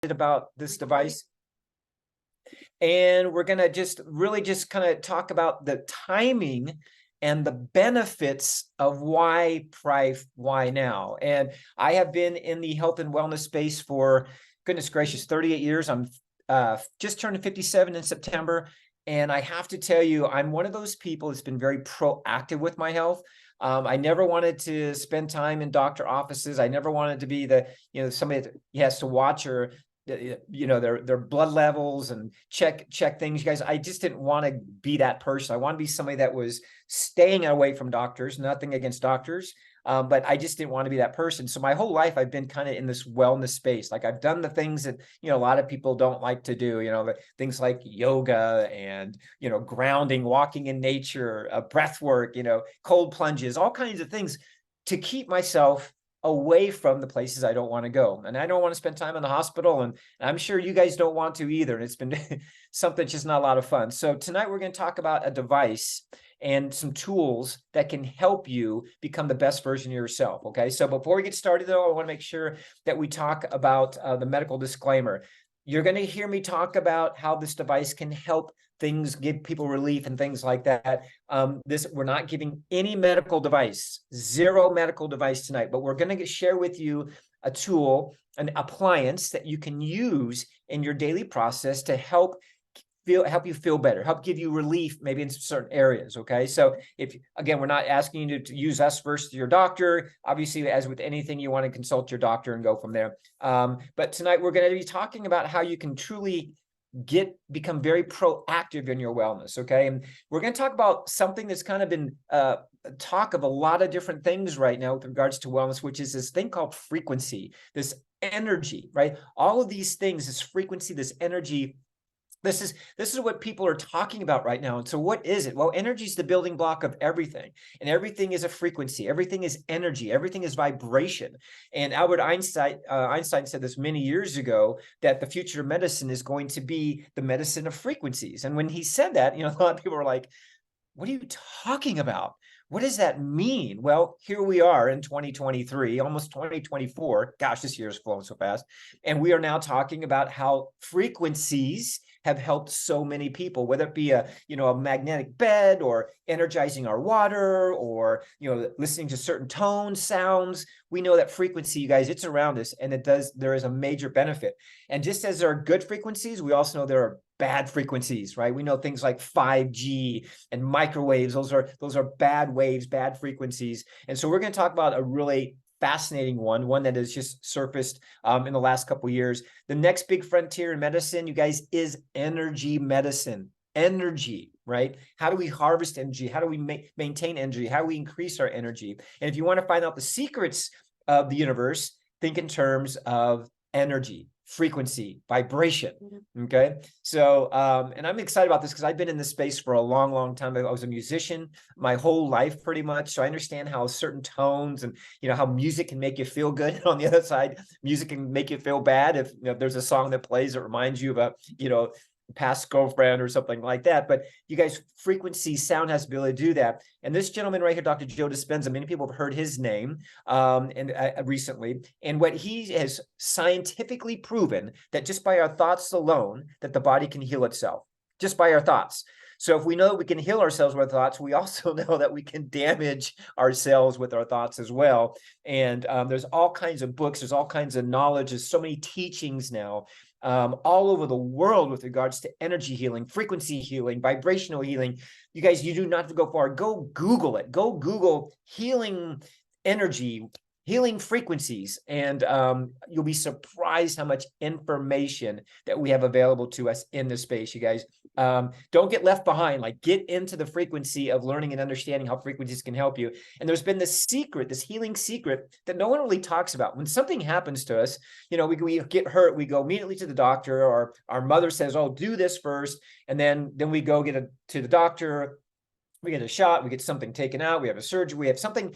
about this device. And we're going to just really just kind of talk about the timing and the benefits of why Prife, why now. And I have been in the health and wellness space for, goodness gracious, 38 years. I'm just turning 57 in September. And I have to tell you, I'm one of those people that's been very proactive with my health. I never wanted to spend time in doctor offices. I never wanted to be the, somebody that has to watch or their blood levels and check things. You guys, I just didn't want to be that person. I want to be somebody that was staying away from doctors. Nothing against doctors, but I just didn't want to be that person. So my whole life I've been kind of in this wellness space. Like I've done the things that a lot of people don't like to do, things like yoga and grounding, walking in nature, breath work, cold plunges, all kinds of things to keep myself away from the places I don't want to go. And I don't want to spend time in the hospital. And I'm sure you guys don't want to either. And it's been something just not a lot of fun. So tonight we're going to talk about a device and some tools that can help you become the best version of yourself. Okay. So before we get started though, I want to make sure that we talk about the medical disclaimer. You're going to hear me talk about how this device can help things, give people relief and things like that. We're not giving any medical device, zero medical device tonight, but we're going to share with you a tool, an appliance that you can use in your daily process to help you feel better, help give you relief, maybe in certain areas. Okay. So again, we're not asking you to use us versus your doctor. Obviously, as with anything, you want to consult your doctor and go from there. But tonight we're going to be talking about how you can truly become very proactive in your wellness. Okay. And we're going to talk about something that's kind of been talk of a lot of different things right now with regards to wellness, which is this thing called frequency, this energy, right? All of these things, this frequency, this energy, this is what people are talking about right now. And so what is it? Well, energy is the building block of everything, and everything is a frequency. Everything is energy. Everything is vibration. And Albert Einstein said this many years ago, that the future of medicine is going to be the medicine of frequencies. And when he said that, a lot of people were like, what are you talking about? What does that mean? Well, here we are in 2023, almost 2024. Gosh, this year is flowing so fast. And we are now talking about how frequencies have helped so many people, whether it be a magnetic bed or energizing our water or, listening to certain tones, sounds. We know that frequency, you guys, it's around us, and there is a major benefit. And just as there are good frequencies, we also know there are bad frequencies, right? We know things like 5G and microwaves. Those are bad waves, bad frequencies. And so we're going to talk about a really fascinating one that has just surfaced in the last couple of years. The next big frontier in medicine, you guys, is energy medicine. Energy, right? How do we harvest energy? How do we maintain energy? How do we increase our energy? And if you want to find out the secrets of the universe, think in terms of energy, frequency, vibration. Okay. So, and I'm excited about this because I've been in this space for a long, long time. I was a musician my whole life, pretty much. So I understand how certain tones and, how music can make you feel good. And on the other side, music can make you feel bad. If there's a song that plays that reminds you of a, past girlfriend or something like that. But you guys, frequency, sound has the ability to do that. And this gentleman right here, Dr. Joe Dispenza, many people have heard his name recently. And what he has scientifically proven that just by our thoughts alone, that the body can heal itself, just by our thoughts. So if we know we can heal ourselves with thoughts, we also know that we can damage ourselves with our thoughts as well. And there's all kinds of books, there's all kinds of knowledge, there's so many teachings now all over the world with regards to energy healing, frequency healing, vibrational healing. You guys, you do not have to go far. Go Google it. Go Google healing energy, healing frequencies, and you'll be surprised how much information that we have available to us in this space, you guys. Don't get left behind. Like, get into the frequency of learning and understanding how frequencies can help you. And there's been this secret, this healing secret that no one really talks about. When something happens to us, we get hurt, we go immediately to the doctor, or our mother says, oh, do this first. And then we go to the doctor, we get a shot, we get something taken out, we have a surgery, we have something,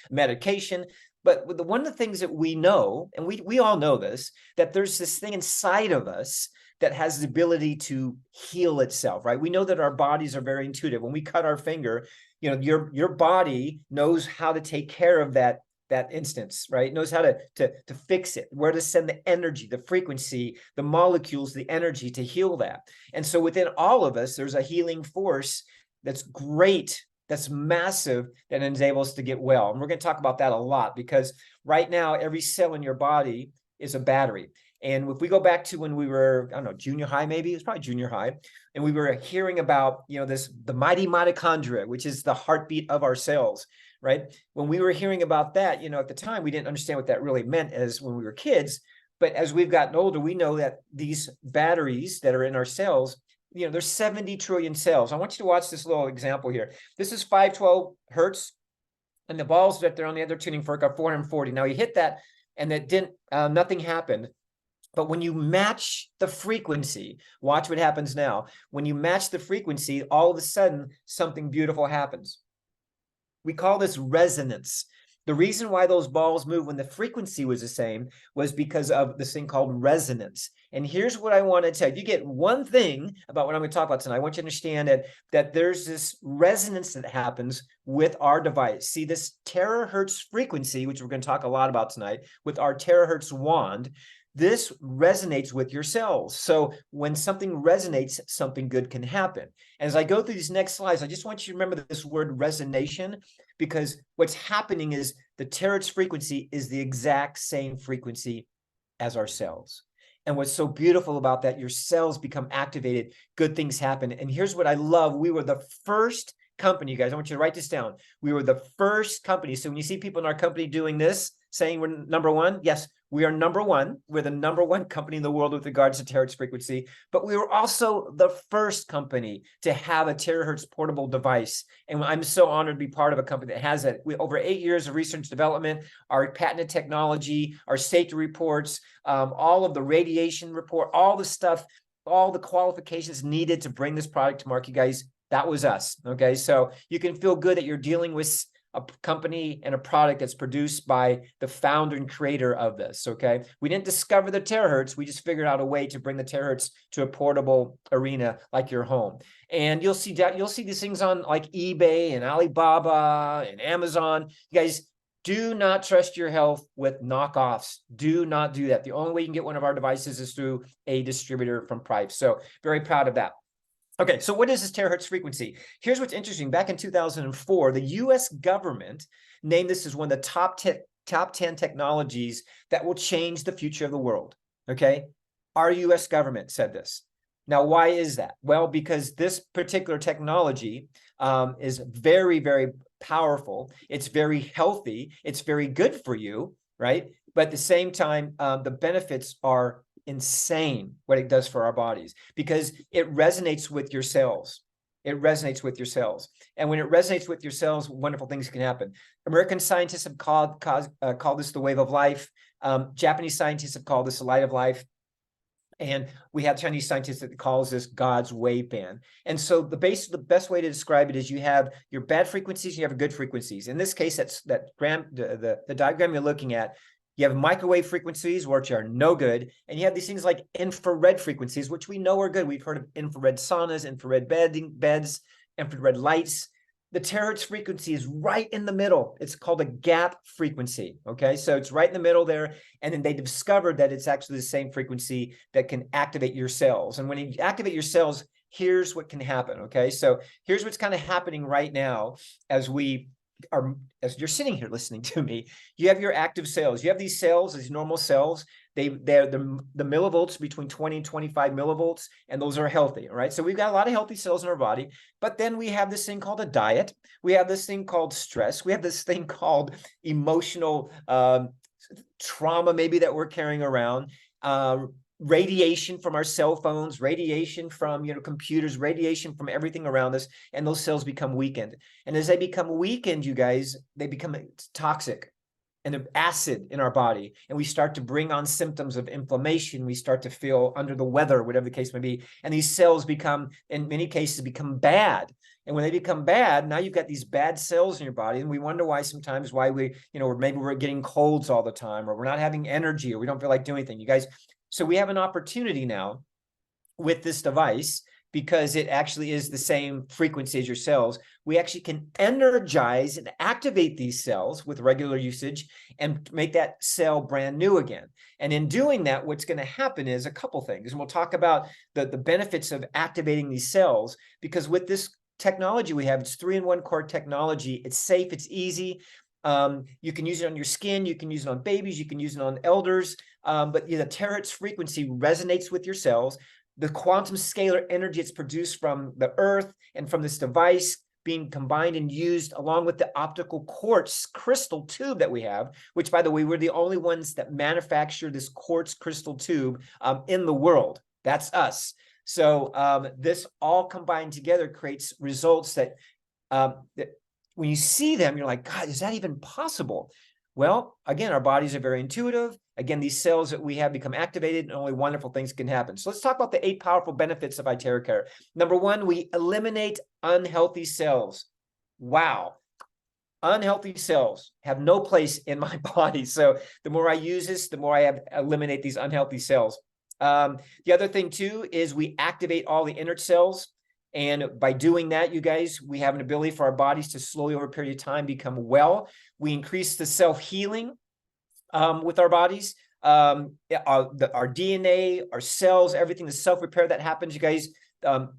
medication. But one of the things that we know, and we all know this, that there's this thing inside of us that has the ability to heal itself, right? We know that our bodies are very intuitive. When we cut our finger, your body knows how to take care of that that instance, right? Knows how to fix it, where to send the energy, the frequency, the molecules, the energy to heal that. And so within all of us, there's a healing force that's great, that's massive, that enables us to get well. And we're going to talk about that a lot, because right now, every cell in your body is a battery. And if we go back to when we were, I don't know, junior high, maybe it was probably junior high, and we were hearing about, the mighty mitochondria, which is the heartbeat of our cells, right? When we were hearing about that, at the time, we didn't understand what that really meant as when we were kids. But as we've gotten older, we know that these batteries that are in our cells, there's 70 trillion cells. I want you to watch this little example here. This is 512 hertz, and the balls that they're on the other tuning fork are 440. Now you hit that, and it didn't, nothing happened. But when you match the frequency, watch what happens now. When you match the frequency, all of a sudden, something beautiful happens. We call this resonance. The reason why those balls move when the frequency was the same was because of this thing called resonance. And here's what I want to tell you. If you get one thing about what I'm going to talk about tonight, I want you to understand that there's this resonance that happens with our device. See, this terahertz frequency, which we're going to talk a lot about tonight, with our terahertz wand, this resonates with your cells. So when something resonates, something good can happen. And as I go through these next slides, I just want you to remember this word resonation, because what's happening is the terahertz frequency is the exact same frequency as our cells. And what's so beautiful about that, your cells become activated, good things happen. And here's what I love. We were the first company, you guys, I want you to write this down. We were the first company. So when you see people in our company doing this, saying we're number one, yes, we are number one. We're the number one company in the world with regards to terahertz frequency, but we were also the first company to have a terahertz portable device. And I'm so honored to be part of a company that has it. We over 8 years of research and development, our patented technology, our safety reports, all of the radiation report, all the stuff, all the qualifications needed to bring this product to market, you guys. That was us. Okay. So you can feel good that you're dealing with a company and a product that's produced by the founder and creator of this. Okay. We didn't discover the terahertz. We just figured out a way to bring the terahertz to a portable arena like your home. And you'll see these things on like eBay and Alibaba and Amazon. You guys, do not trust your health with knockoffs. Do not do that. The only way you can get one of our devices is through a distributor from Prife. So very proud of that. Okay, so what is this terahertz frequency? Here's what's interesting. Back in 2004, the US government named this as one of the top 10 technologies that will change the future of the world. Okay, our US government said this. Now, why is that? Well, because this particular technology is very, very powerful. It's very healthy. It's very good for you, right? But at the same time, the benefits are insane what it does for our bodies, because it resonates with your cells. It resonates with your cells. And when it resonates with your cells, wonderful things can happen. American scientists have called this the wave of life. Japanese scientists have called this the light of life. And we have Chinese scientists that calls this God's wave band. And so the best way to describe it is you have your bad frequencies, you have good frequencies. In this case, that's the diagram you're looking at. You have microwave frequencies, which are no good. And you have these things like infrared frequencies, which we know are good. We've heard of infrared saunas, infrared beds, infrared lights. The terahertz frequency is right in the middle. It's called a gap frequency. Okay, so it's right in the middle there. And then they discovered that it's actually the same frequency that can activate your cells. And when you activate your cells, here's what can happen. Okay, so here's what's kind of happening right now as you're sitting here listening to me. You have your active cells. You have these cells, these normal cells. They're the millivolts between 20 and 25 millivolts, and those are healthy. All right. So we've got a lot of healthy cells in our body, but then we have this thing called a diet. We have this thing called stress. We have this thing called emotional trauma, maybe, that we're carrying around. Radiation from our cell phones, radiation from computers, radiation from everything around us, and those cells become weakened. And as they become weakened, you guys, they become toxic and an acid in our body, and we start to bring on symptoms of inflammation. We start to feel under the weather, whatever the case may be, and these cells become, in many cases, become bad. And when they become bad, now you've got these bad cells in your body, and we wonder why we, maybe we're getting colds all the time, or we're not having energy, or we don't feel like doing anything. You guys, so we have an opportunity now with this device because it actually is the same frequency as your cells. We actually can energize and activate these cells with regular usage and make that cell brand new again. And in doing that, what's going to happen is a couple things. And we'll talk about the benefits of activating these cells, because with this technology we have, it's 3-in-1 core technology. It's safe, it's easy. You can use it on your skin, you can use it on babies, you can use it on elders, but the terahertz frequency resonates with your cells. The quantum scalar energy it's produced from the earth and from this device being combined and used along with the optical quartz crystal tube that we have, which, by the way, we're the only ones that manufacture this quartz crystal tube in the world. That's us. So this all combined together creates results that when you see them, you're like, God, is that even possible? Well, again, our bodies are very intuitive. Again, these cells that we have become activated, and only wonderful things can happen. So let's talk about the 8 powerful benefits of iTerracare. Number 1, we eliminate unhealthy cells. Wow. Unhealthy cells have no place in my body. So the more I use this, the more I eliminate these unhealthy cells. The other thing, too, is we activate all the innate cells. And by doing that, you guys, we have an ability for our bodies to slowly, over a period of time, become well. We increase the self-healing with our bodies. Our DNA, our cells, everything, the self-repair that happens, you guys,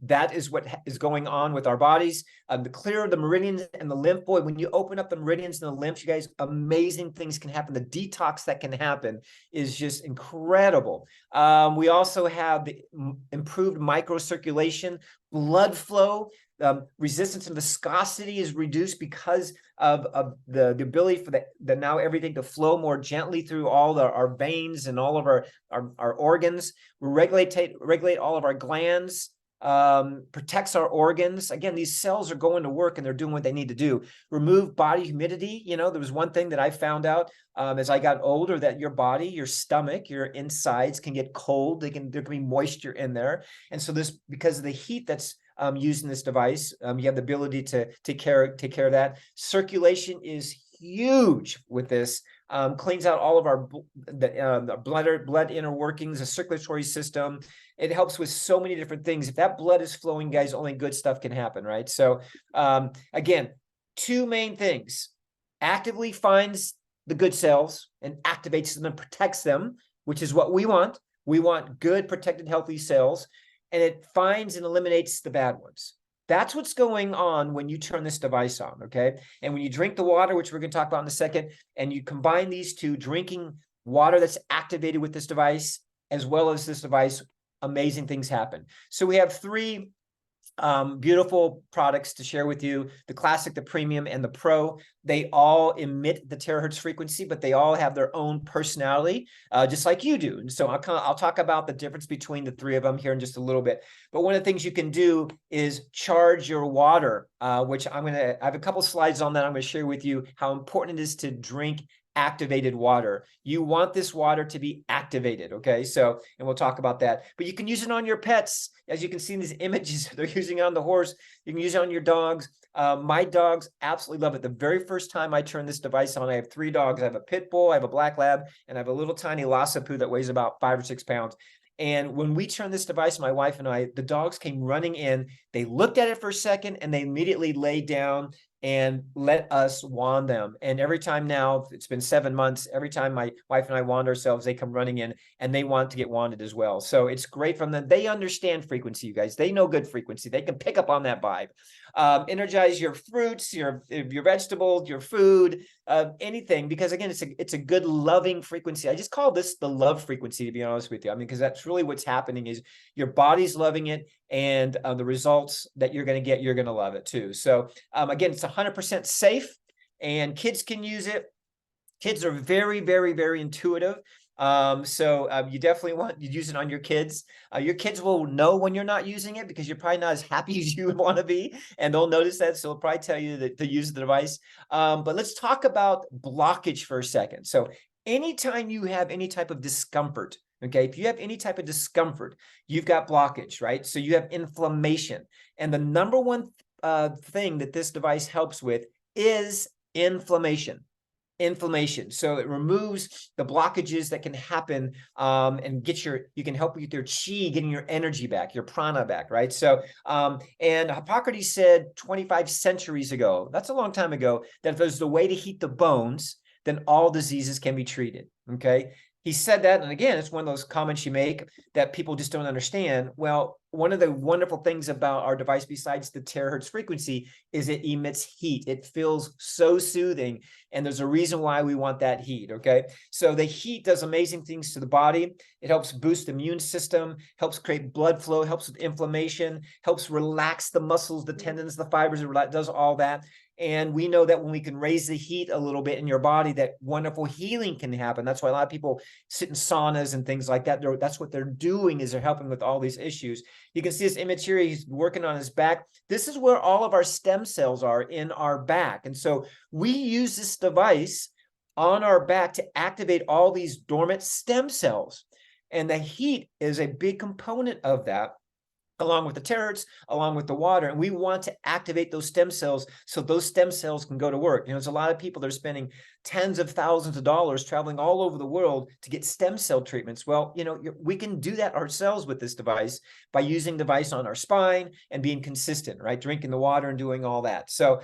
that is what is going on with our bodies. The clearer the meridians and the lymph, boy, when you open up the meridians and the lymph, you guys, amazing things can happen. The detox that can happen is just incredible. We also have the improved microcirculation, blood flow. Resistance and viscosity is reduced because of the ability for the now everything to flow more gently through all our veins and all of our organs. We regulate all of our glands, protects our organs. Again, these cells are going to work and they're doing what they need to do. Remove body humidity. You know, there was one thing that I found out as I got older, that your body, your stomach, your insides can get cold. There can be moisture in there. And so this, because of the heat that's using this device, you have the ability to take care of that. Circulation is huge with this. Cleans out all of our blood inner workings, the circulatory system. It helps with so many different things. If that blood is flowing, guys, only good stuff can happen, right? So again, 2 main things. Actively finds the good cells and activates them and protects them, which is what we want. We want good, protected, healthy cells. And it finds and eliminates the bad ones. That's what's going on when you turn this device on, okay? And when you drink the water, which we're going to talk about in a second, and you combine these two, drinking water that's activated with this device, as well as this device, amazing things happen. So we have 3 beautiful products to share with you: the Classic, the Premium, and the Pro. They all emit the terahertz frequency, but they all have their own personality, just like you do. And so I'll talk about the difference between the 3 of them here in just a little bit. But one of the things you can do is charge your water, which I have a couple slides on that. I'm going to share with you how important it is to drink activated water. You want this water to be activated, okay? So, and we'll talk about that. But you can use it on your pets. As you can see in these images, they're using it on the horse. You can use it on your dogs. My dogs absolutely love it. The very first time I turned this device on, I have 3 dogs. I have a pit bull, I have a black lab, and I have a little tiny Lhasa Poo that weighs about 5 or 6 pounds. And when we turned this device, my wife and I, the dogs came running in. They looked at it for a second, and they immediately laid down and let us wand them. And every time now, it's been 7 months, every time my wife and I wand ourselves, they come running in and they want to get wanded as well. So it's great from them. They understand frequency, you guys. They know good frequency. They can pick up on that vibe. Energize your fruits, your vegetables, your food, anything, because again, it's a good loving frequency. I just call this the love frequency, to be honest with you. I mean, because that's really what's happening is your body's loving it, and the results that you're going to get, you're going to love it too. So again, it's 100% safe, and kids can use it. Kids are very, very, very intuitive. So you definitely want to use it on your kids. Your kids will know when you're not using it, because you're probably not as happy as you would want to be, and they'll notice that. So they'll probably tell you to use the device. But let's talk about blockage for a second. So anytime you have any type of discomfort, okay, if you have any type of discomfort, you've got blockage, right? So you have inflammation. And the number one thing that this device helps with is inflammation. inflammation. So it removes the blockages that can happen, and you can help with your chi, getting your energy back, your prana back, right? So, and Hippocrates said 25 centuries ago, that's a long time ago, that if there's the way to heat the bones, then all diseases can be treated, okay? He said that, and again, it's one of those comments you make that people just don't understand. Well, one of the wonderful things about our device, besides the terahertz frequency, is it emits heat. It feels so soothing, and there's a reason why we want that heat, okay? So the heat does amazing things to the body. It helps boost the immune system, helps create blood flow, helps with inflammation, helps relax the muscles, the tendons, the fibers, it does all that. And we know that when we can raise the heat a little bit in your body, that wonderful healing can happen. That's why a lot of people sit in saunas and things like that. That's what they're doing, is they're helping with all these issues. You can see this image here. He's working on his back. This is where all of our stem cells are, in our back. And so we use this device on our back to activate all these dormant stem cells. And the heat is a big component of that, along with the terahertz, along with the water. And we want to activate those stem cells so those stem cells can go to work. You know, there's a lot of people that are spending tens of thousands of dollars traveling all over the world to get stem cell treatments. Well, you know, we can do that ourselves with this device by using the device on our spine and being consistent, right? Drinking the water and doing all that. So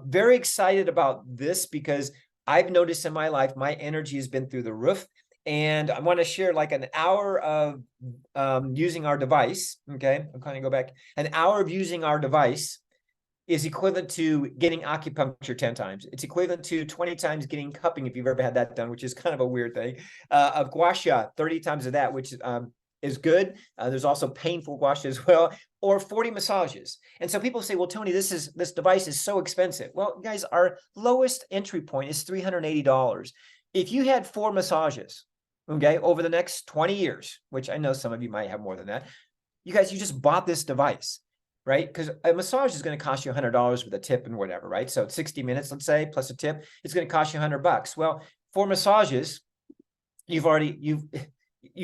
very excited about this, because I've noticed in my life, my energy has been through the roof. And I want to share like an hour of using our device. Okay, I'm kind of go back. An hour of using our device is equivalent to getting acupuncture 10 times. It's equivalent to 20 times getting cupping, if you've ever had that done, which is kind of a weird thing. Of gua sha, 30 times of that, which is good. There's also painful gua sha as well, or 40 massages. And so people say, well, Tony, this device is so expensive. Well, guys, our lowest entry point is $380. If you had 4 massages, okay, over the next 20 years, which I know some of you might have more than that, you guys, you just bought this device, right? Because a massage is going to cost you $100 with a tip and whatever, right? So 60 minutes, let's say, plus a tip, it's going to cost you $100. Well, 4 massages, you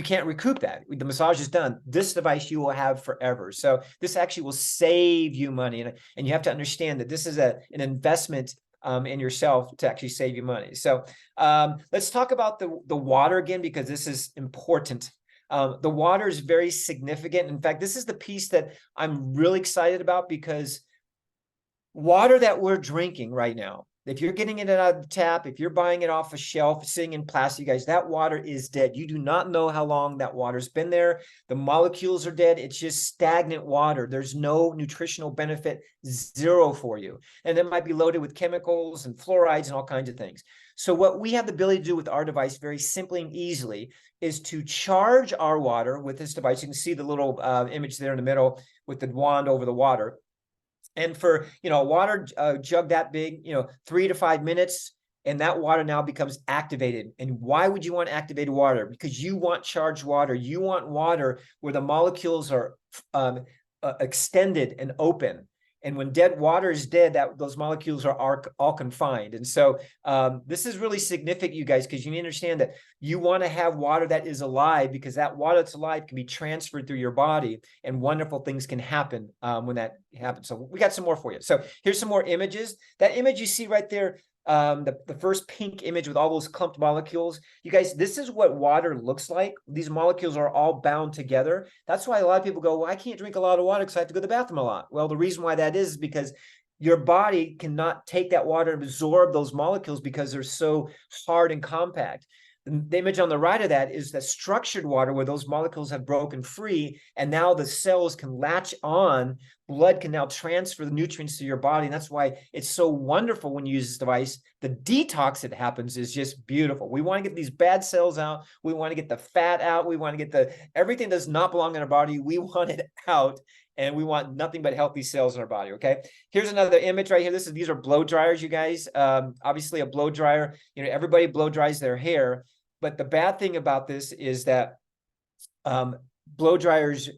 can't recoup that. The massage is done. This device you will have forever. So this actually will save you money. And you have to understand that this is an investment in yourself to actually save you money. So let's talk about the water again, because this is important. The water is very significant. In fact, this is the piece that I'm really excited about, because water that we're drinking right now, if you're getting it out of the tap, if you're buying it off a shelf, sitting in plastic, guys, that water is dead. You do not know how long that water's been there. The molecules are dead. It's just stagnant water. There's no nutritional benefit, zero for you. And it might be loaded with chemicals and fluorides and all kinds of things. So what we have the ability to do with our device very simply and easily is to charge our water with this device. You can see the little image there in the middle with the wand over the water. And for, a water jug that big, 3 to 5 minutes, and that water now becomes activated. And why would you want activated water? Because you want charged water. You want water where the molecules are extended and open. And when dead water is dead, those molecules are all confined. And so this is really significant, you guys, because you need to understand that you want to have water that is alive, because that water that's alive can be transferred through your body, and wonderful things can happen when that happens. So we got some more for you. So here's some more images. That image you see right there, the first pink image with all those clumped molecules. You guys, this is what water looks like. These molecules are all bound together. That's why a lot of people go, well, I can't drink a lot of water because I have to go to the bathroom a lot. Well, the reason why that is because your body cannot take that water and absorb those molecules because they're so hard and compact. The image on the right of that is the structured water, where those molecules have broken free, and now the cells can latch on. Blood can now transfer the nutrients to your body, and that's why it's so wonderful when you use this device. The detox that happens is just beautiful. We want to get these bad cells out. We want to get the fat out. We want to get everything that does not belong in our body. We want it out, and we want nothing but healthy cells in our body, okay? Here's another image right here. These are blow dryers, you guys. Obviously, a blow dryer, everybody blow dries their hair. But the bad thing about this is that blow dryers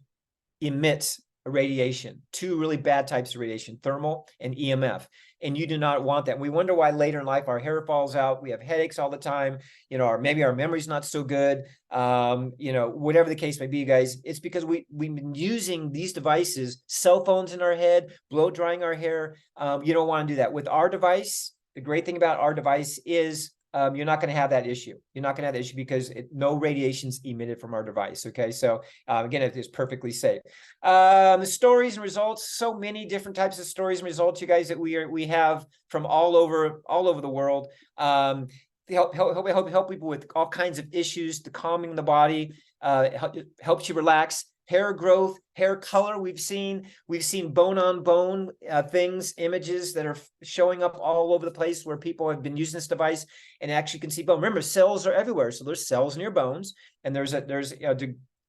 emit radiation, 2 really bad types of radiation, thermal and EMF. And you do not want that. We wonder why later in life our hair falls out. We have headaches all the time. Maybe our memory's not so good. Whatever the case may be, guys, it's because we've been using these devices, cell phones in our head, blow drying our hair. You don't want to do that. With our device, the great thing about our device is you're not going to have that issue. You're not going to have that issue because no radiation's emitted from our device. Okay, so again, it is perfectly safe. The stories and results, so many different types of stories and results, you guys, that we have from all over the world. Help people with all kinds of issues, the calming the body, helps you relax. Hair growth, hair color, we've seen bone on bone things, images that are showing up all over the place where people have been using this device and actually can see bone. Remember, cells are everywhere, so there's cells in your bones, and there's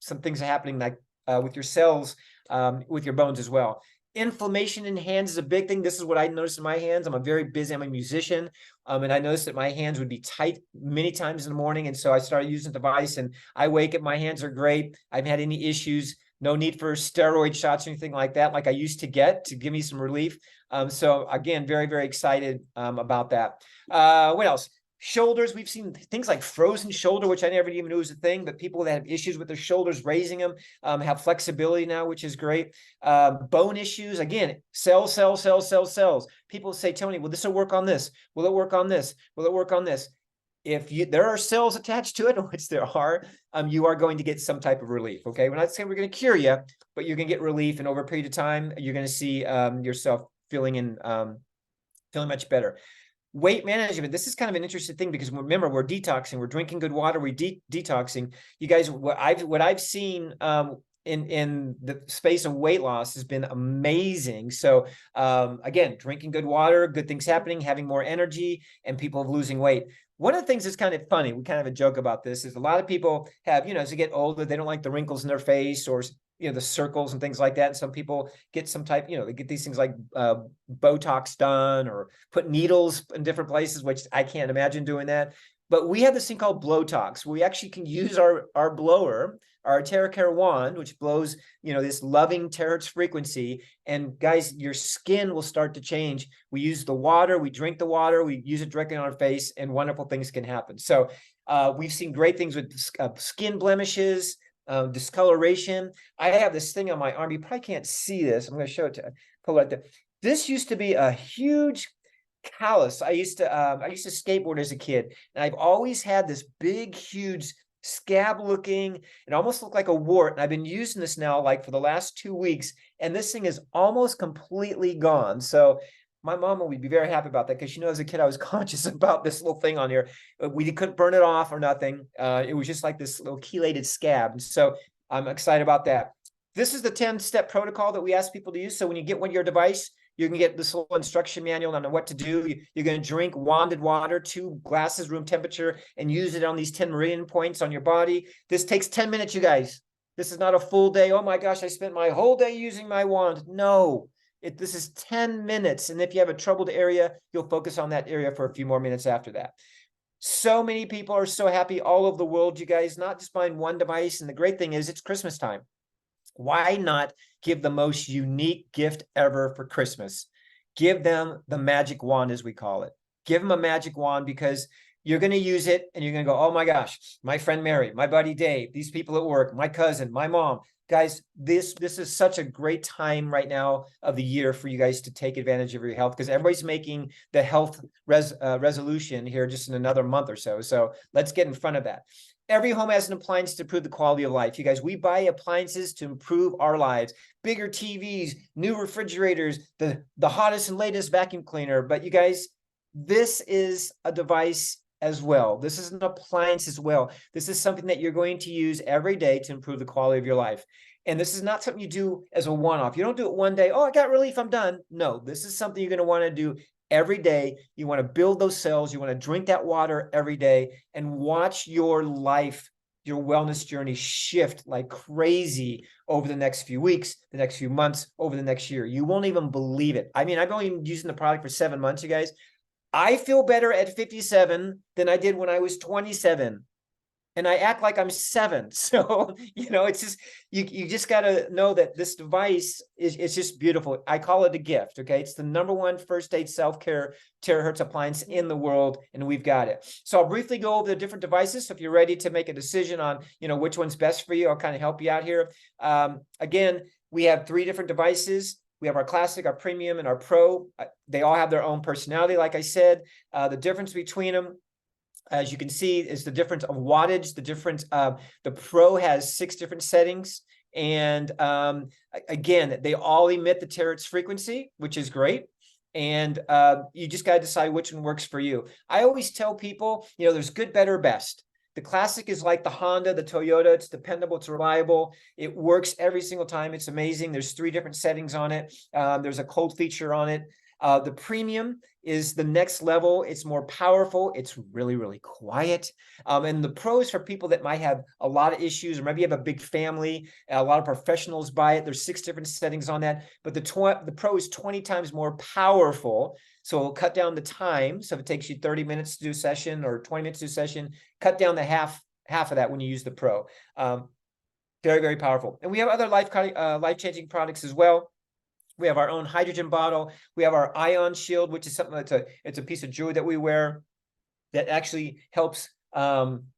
some things happening like with your cells, with your bones as well. Inflammation in hands is a big thing. This is what I noticed in my hands. I'm a musician, and I noticed that my hands would be tight many times in the morning, and so I started using the device, and I wake up, my hands are great. I haven't had any issues, no need for steroid shots or anything like that, like I used to get to give me some relief. So again, very, very excited about that. What else? Shoulders, we've seen things like frozen shoulder, which I never even knew was a thing, but people that have issues with their shoulders, raising them, have flexibility now, which is great. Bone issues, again, cells. People say, Tony, will this work on this? Will it work on this? Will it work on this? If there are cells attached to it, which there are, you are going to get some type of relief, okay? We're not saying we're going to cure you, but you're going to get relief, and over a period of time, you're going to see yourself feeling much better. Weight management, this is kind of an interesting thing because remember, we're detoxing, we're drinking good water, we're detoxing. You guys, what I've seen in the space of weight loss has been amazing. So again, drinking good water, good things happening, having more energy, and people losing weight. One of the things that's kind of funny, we kind of have a joke about this, is a lot of people have, as they get older, they don't like the wrinkles in their face, or the circles and things like that. And some people get some type, they get these things like Botox done, or put needles in different places, which I can't imagine doing that. But we have this thing called Blowtox, where we actually can use our blower, our TerraCare wand, which blows, this loving terahertz frequency. And guys, your skin will start to change. We use the water, we drink the water, we use it directly on our face, and wonderful things can happen. So we've seen great things with skin blemishes, discoloration. I have this thing on my arm. You probably can't see this. I'm going to show it to pull it there. This used to be a huge callus. I used to skateboard as a kid, and I've always had this big, huge scab looking, and almost looked like a wart. And I've been using this now like for the last 2 weeks, and this thing is almost completely gone. So my mom will be very happy about that, because she knows as a kid I was conscious about this little thing on here. We couldn't burn it off or nothing. It was just like this little chelated scab. And so I'm excited about that. This is the 10-step protocol that we ask people to use. So when you get your device, you can get this little instruction manual on what to do. You're going to drink wanded water, 2 glasses, room temperature, and use it on these 10 meridian points on your body. This takes 10 minutes, you guys. This is not a full day. Oh my gosh, I spent my whole day using my wand. No. This is 10 minutes. And if you have a troubled area, you'll focus on that area for a few more minutes after that. So many people are so happy all over the world, you guys, not just buying one device. And the great thing is it's Christmas time. Why not give the most unique gift ever for Christmas? Give them the magic wand, as we call it. Give them a magic wand, because you're going to use it and you're going to go, oh my gosh, my friend Mary, my buddy Dave, these people at work, my cousin, my mom. Guys, this is such a great time right now of the year for you guys to take advantage of your health, because everybody's making the health resolution here just in another month or so. So let's get in front of that. Every home has an appliance to improve the quality of life. You guys, we buy appliances to improve our lives. Bigger TVs, new refrigerators, the hottest and latest vacuum cleaner. But you guys, this is a device as well. This is an appliance as well. This is something that you're going to use every day to improve the quality of your life. And this is not something you do as a one-off. You don't do it one day, oh, I got relief, I'm done. No, this is something you're going to want to do every day. You want to build those cells. You want to drink that water every day, and watch your life, your wellness journey shift like crazy over the next few weeks, the next few months, over the next year. You won't even believe it. I mean, I've only been using the product for 7 months, you guys. I feel better at 57 than I did when I was 27. And I act like I'm 7. So, it's just, you just got to know that this device is just beautiful. I call it a gift. Okay. It's the #1 first aid self-care terahertz appliance in the world, and we've got it. So I'll briefly go over the different devices. So if you're ready to make a decision on, which one's best for you, I'll kind of help you out here. Again, we have 3 different devices. We have our classic, our premium, and our pro. They all have their own personality. Like I said, the difference between them As you can see, is the difference of wattage, the difference of the Pro has 6 different settings. And again, they all emit the terahertz frequency, which is great. And you just got to decide which one works for you. I always tell people, there's good, better, best. The Classic is like the Honda, the Toyota. It's dependable, it's reliable. It works every single time. It's amazing. There's 3 different settings on it. There's a cold feature on it. The Premium is the next level. It's more powerful. It's really, really quiet. And the Pro is for people that might have a lot of issues, or maybe you have a big family. A lot of professionals buy it. There's 6 different settings on that. But the Pro is 20 times more powerful. So it'll cut down the time. So if it takes you 30 minutes to do a session or 20 minutes to do a session, cut down the half of that when you use the Pro. Very, very powerful. And we have other life-changing products as well. We have our own hydrogen bottle. We have our ion shield, which is something it's a piece of jewelry that we wear that actually helps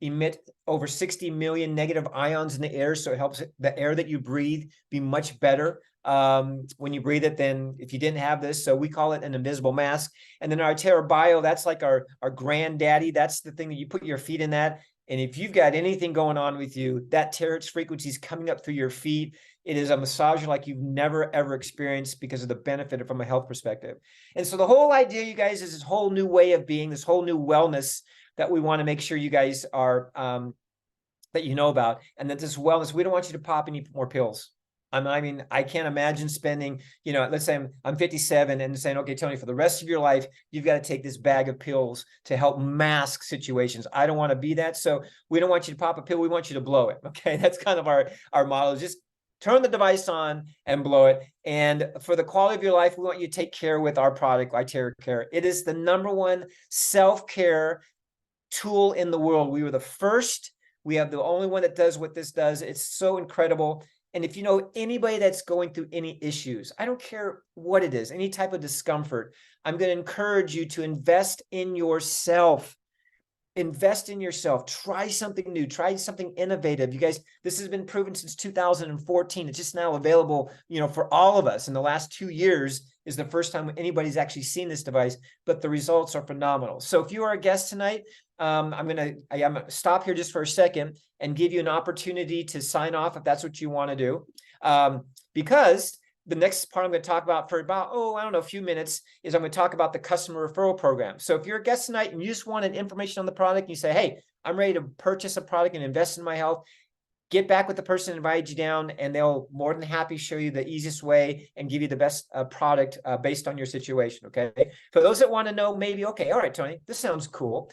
emit over 60 million negative ions in the air. So it helps the air that you breathe be much better when you breathe it than if you didn't have this. So we call it an invisible mask. And then our Terra Bio, that's like our granddaddy. That's the thing that you put your feet in that. And if you've got anything going on with you, that terahertz frequency is coming up through your feet. It is a massager like you've never, ever experienced because of the benefit from a health perspective. And so the whole idea, you guys, is this whole new way of being, this whole new wellness that we want to make sure you guys are, that you know about. And that this wellness, we don't want you to pop any more pills. I mean, I can't imagine spending, let's say I'm 57 and saying, okay, Tony, for the rest of your life, you've got to take this bag of pills to help mask situations. I don't want to be that. So we don't want you to pop a pill. We want you to blow it. Okay. That's kind of our model. Just turn the device on and blow it. And for the quality of your life, we want you to take care with our product, iTerra. It is the #1 self-care tool in the world. We were the first. We have the only one that does what this does. It's so incredible. And if you know anybody that's going through any issues, I don't care what it is, any type of discomfort, I'm going to encourage you to invest in yourself. Invest in yourself. Try something new. Try something innovative. You guys, this has been proven since 2014. It's just now available, for all of us. In the last 2 years is the first time anybody's actually seen this device, but the results are phenomenal. So if you are a guest tonight, I'm going to stop here just for a second and give you an opportunity to sign off if that's what you want to do. Because the next part I'm going to talk about for about, a few minutes is I'm going to talk about the customer referral program. So if you're a guest tonight and you just wanted information on the product, and you say, hey, I'm ready to purchase a product and invest in my health, get back with the person that invited you down, and they'll more than happy show you the easiest way and give you the best product based on your situation, okay? For those that want to know, maybe, okay, all right, Tony, this sounds cool.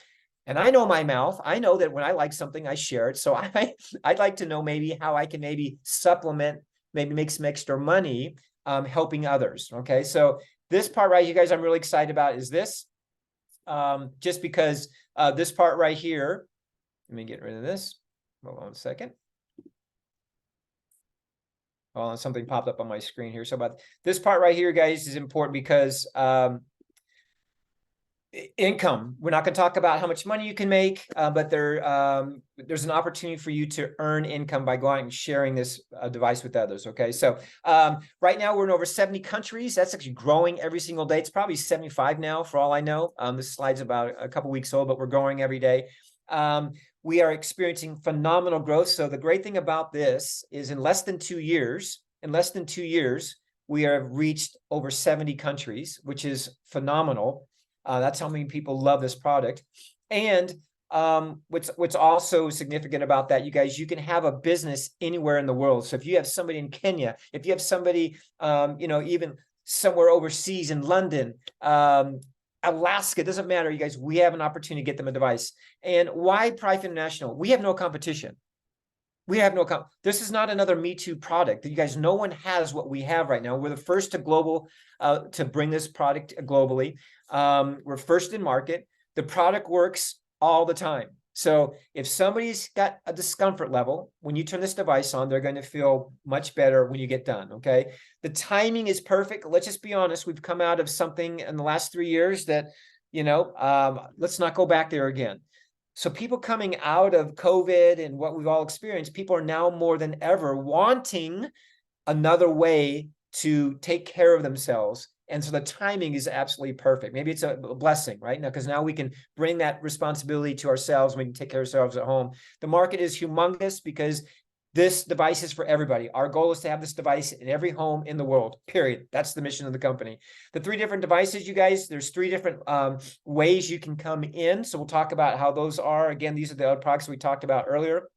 And I know my mouth. I know that when I like something, I share it. So I'd like to know maybe how I can maybe supplement, maybe make some extra money helping others, okay? So this part right here, guys, I'm really excited about is this. Just because this part right here, let me get rid of this. Hold on a second. Oh, something popped up on my screen here. So about this part right here, guys, is important because income. We're not going to talk about how much money you can make, but there's an opportunity for you to earn income by going and sharing this device with others. Okay, so right now we're in over 70 countries. That's actually growing every single day. It's probably 75 now, for all I know. This slide's about a couple weeks old, but we're growing every day. We are experiencing phenomenal growth. So the great thing about this is in less than 2 years, we have reached over 70 countries, which is phenomenal. That's how many people love this product. And what's also significant about that, you guys, you can have a business anywhere in the world. So if you have somebody in Kenya, if you have somebody, even somewhere overseas in London, Alaska, doesn't matter, you guys, we have an opportunity to get them a device. And why Prife International? We have no competition. This is not another Me Too product. You guys, no one has what we have right now. We're the first to bring this product globally. We're first in market. The product works all the time. So if somebody's got a discomfort level, when you turn this device on, they're going to feel much better when you get done, okay? The timing is perfect. Let's just be honest. We've come out of something in the last 3 years that, let's not go back there again. So people coming out of COVID and what we've all experienced, people are now more than ever wanting another way to take care of themselves And so the timing is absolutely perfect. Maybe it's a blessing, right? Now, because now we can bring that responsibility to ourselves. We can take care of ourselves at home. The market is humongous because this device is for everybody. Our goal is to have this device in every home in the world, period. That's the mission of the company. The 3 different devices, you guys, there's 3 different ways you can come in. So we'll talk about how those are. Again, these are the other products we talked about earlier.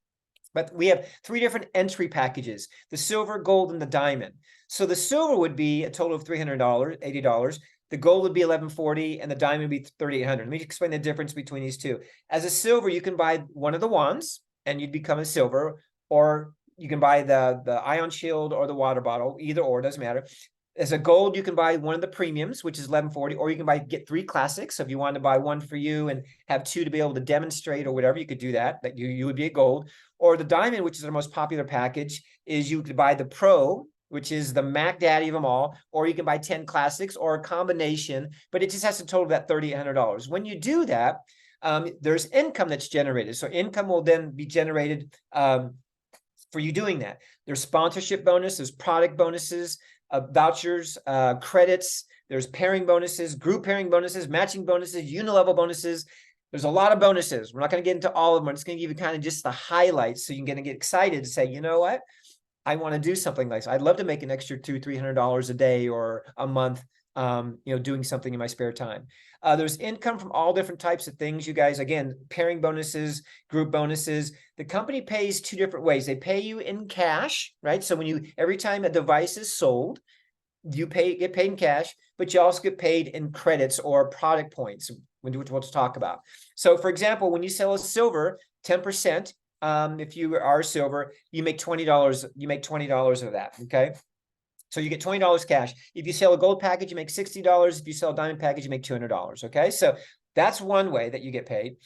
But we have 3 different entry packages: the silver, gold, and the diamond. So the silver would be a total of $300, $80. The gold would be $1,140, and the diamond would be $3,800. Let me explain the difference between these two. As a silver, you can buy one of the wands, and you'd become a silver, or you can buy the ion shield or the water bottle. Either or, doesn't matter. As a gold, you can buy one of the premiums, which is $1,140, or you can get 3 classics. So if you wanted to buy one for you and have 2 to be able to demonstrate or whatever, you could do that. That you would be a gold. Or the diamond, which is our most popular package, is you could buy the pro, which is the Mac Daddy of them all, or you can buy 10 classics or a combination, but it just has to total that $3,800. When you do that, there's income that's generated. So income will then be generated for you doing that. There's sponsorship bonus, there's product bonuses, vouchers, credits, there's pairing bonuses, group pairing bonuses, matching bonuses, unilevel bonuses. There's a lot of bonuses. We're not going to get into all of them. I'm just going to give you kind of just the highlights so you can get excited to say, you know what? I want to do something like this. I'd love to make an extra $200-$300 a day or a month, doing something in my spare time. There's income from all different types of things, you guys. Again, pairing bonuses, group bonuses. The company pays 2 different ways. They pay you in cash, right? So every time a device is sold, you get paid in cash, but you also get paid in credits or product points, which we'll talk about. So for example, when you sell a silver, 10%, if you are silver, you make $20. You make $20 of that. Okay. So you get $20 cash. If you sell a gold package, you make $60. If you sell a diamond package, you make $200. Okay. So that's one way that you get paid.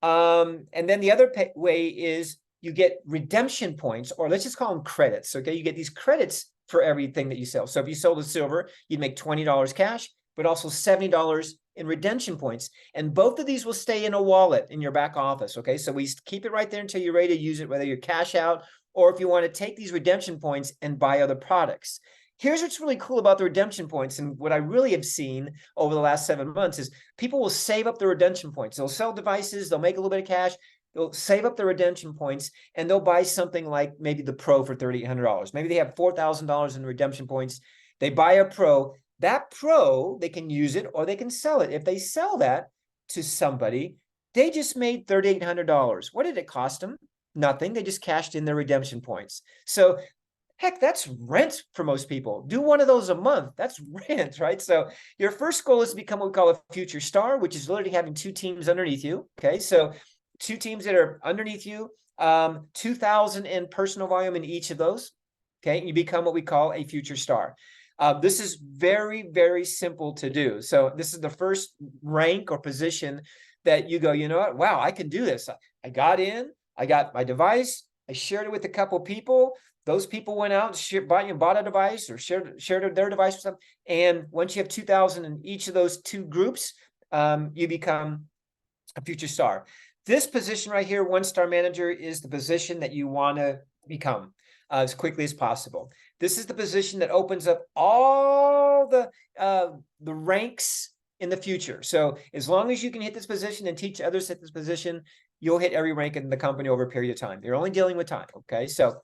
And then the other way is you get redemption points, or let's just call them credits. Okay. You get these credits for everything that you sell. So if you sold a silver, you'd make $20 cash, but also $70 in redemption points. And both of these will stay in a wallet in your back office. Okay. So we keep it right there until you're ready to use it, whether you're cash out or if you want to take these redemption points and buy other products. Here's what's really cool about the redemption points, and what I really have seen over the last 7 months is people will save up the redemption points. They'll sell devices, they'll make a little bit of cash, they'll save up the redemption points, and they'll buy something like maybe the Pro for $3,800. Maybe they have $4,000 in redemption points. They buy a Pro. That Pro, they can use it or they can sell it. If they sell that to somebody, they just made $3,800. What did it cost them? Nothing. They just cashed in their redemption points. So heck, that's rent for most people. Do one of those a month. That's rent, right? So your first goal is to become what we call a future star, which is literally having 2 teams underneath you. Okay, so 2 teams that are underneath you, 2,000 in personal volume in each of those. Okay, you become what we call a future star. This is very, very simple to do. So this is the first rank or position that you go, you know what? Wow, I can do this. I got in, I got my device, I shared it with a couple people. Those people went out and bought a device or shared their device with something. And once you have 2,000 in each of those 2 groups, you become a future star. This position right here, 1-star manager, is the position that you want to become as quickly as possible. This is the position that opens up all the ranks in the future. So as long as you can hit this position and teach others at this position, you'll hit every rank in the company over a period of time. You're only dealing with time. Okay, so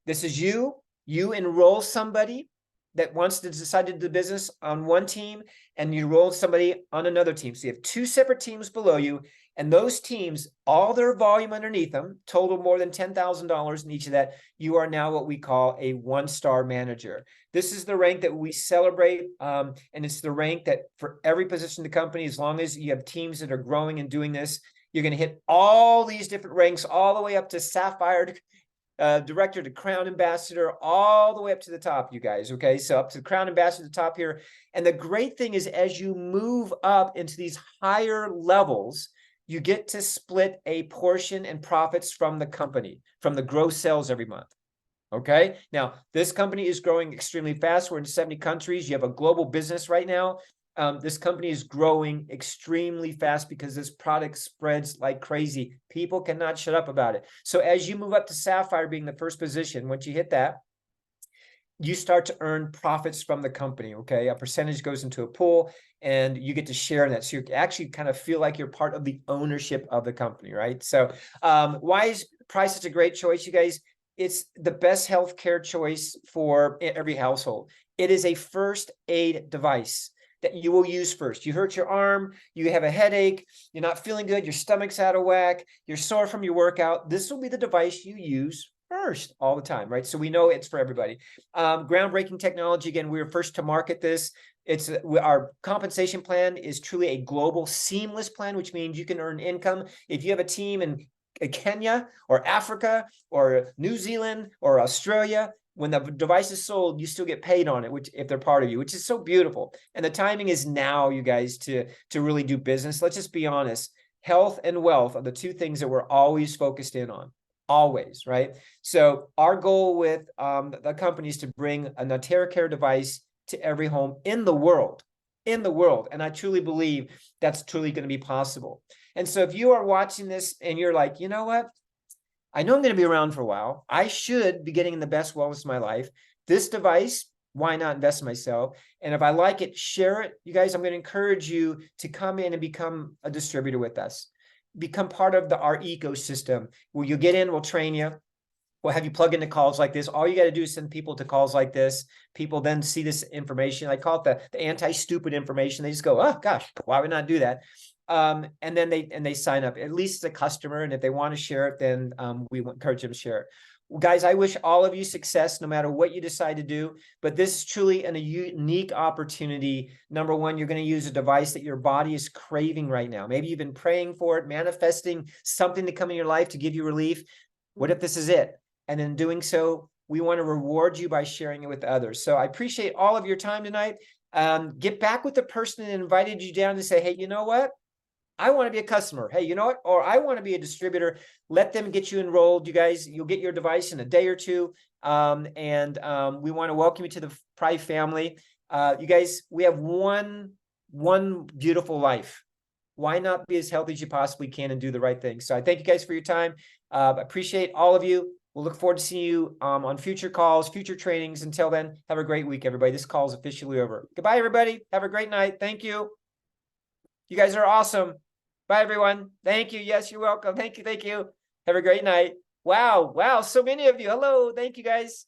this is you enroll somebody that wants to decide to do business on one team, and you enroll somebody on another team. So you have 2 separate teams below you, and those teams, all their volume underneath them, total more than $10,000 in each of that. You are now what we call a 1-star manager. This is the rank that we celebrate, and it's the rank that for every position in the company, as long as you have teams that are growing and doing this, you're going to hit all these different ranks, all the way up to Sapphire, director to Crown Ambassador, all the way up to the top, you guys. Okay, so up to the Crown Ambassador at the top here. And the great thing is, as you move up into these higher levels, you get to split a portion and profits from the company, from the gross sales every month. Okay, now this company is growing extremely fast. We're in 70 countries. You have a global business right now. This company is growing extremely fast because this product spreads like crazy. People cannot shut up about it. So as you move up to Sapphire being the first position, once you hit that, you start to earn profits from the company, okay? A percentage goes into a pool and you get to share in that. So you actually kind of feel like you're part of the ownership of the company, right? So why is Price such a great choice, you guys? It's the best healthcare choice for every household. It is a first aid device that you will use first. You hurt your arm, you have a headache, you're not feeling good, your stomach's out of whack, you're sore from your workout. This will be the device you use first all the time, right? So we know it's for everybody. Groundbreaking technology. Again, we were first to market this. It's our compensation plan is truly a global seamless plan, which means you can earn income. If you have a team in Kenya or Africa or New Zealand or Australia, when the device is sold, you still get paid on it, which if they're part of you, which is so beautiful. And the timing is now, you guys, to really do business. Let's just be honest. Health and wealth are the two things that we're always focused in on. Always, right? So our goal with the company is to bring a Natera Care device to every home in the world. And I truly believe that's truly going to be possible. And so if you are watching this and you're like, you know what? I know I'm going to be around for a while. I should be getting in the best wellness of my life. This device, why not invest in myself? And if I like it, share it. You guys, I'm going to encourage you to come in and become a distributor with us. Become part of our ecosystem where you get in, we'll train you. We'll have you plug into calls like this. All you got to do is send people to calls like this. People then see this information. I call it the anti-stupid information. They just go, oh gosh, why would not do that? And then they sign up, at least as a customer. And if they want to share it, then we encourage them to share it. Well, guys, I wish all of you success, no matter what you decide to do. But this is truly a unique opportunity. Number one, you're going to use a device that your body is craving right now. Maybe you've been praying for it, manifesting something to come in your life to give you relief. What if this is it? And in doing so, we want to reward you by sharing it with others. So I appreciate all of your time tonight. Get back with the person that invited you down to say, hey, you know what? I want to be a customer. Hey, you know what? Or I want to be a distributor. Let them get you enrolled. You guys, you'll get your device in a day or two. We want to welcome you to the Prife family. You guys, we have one beautiful life. Why not be as healthy as you possibly can and do the right thing? So I thank you guys for your time. Appreciate all of you. We'll look forward to seeing you on future calls, future trainings. Until then, have a great week, everybody. This call is officially over. Goodbye, everybody. Have a great night. Thank you. You guys are awesome. Bye, everyone. Thank you. Yes, you're welcome. Thank you. Thank you. Have a great night. Wow. Wow. So many of you. Hello. Thank you, guys.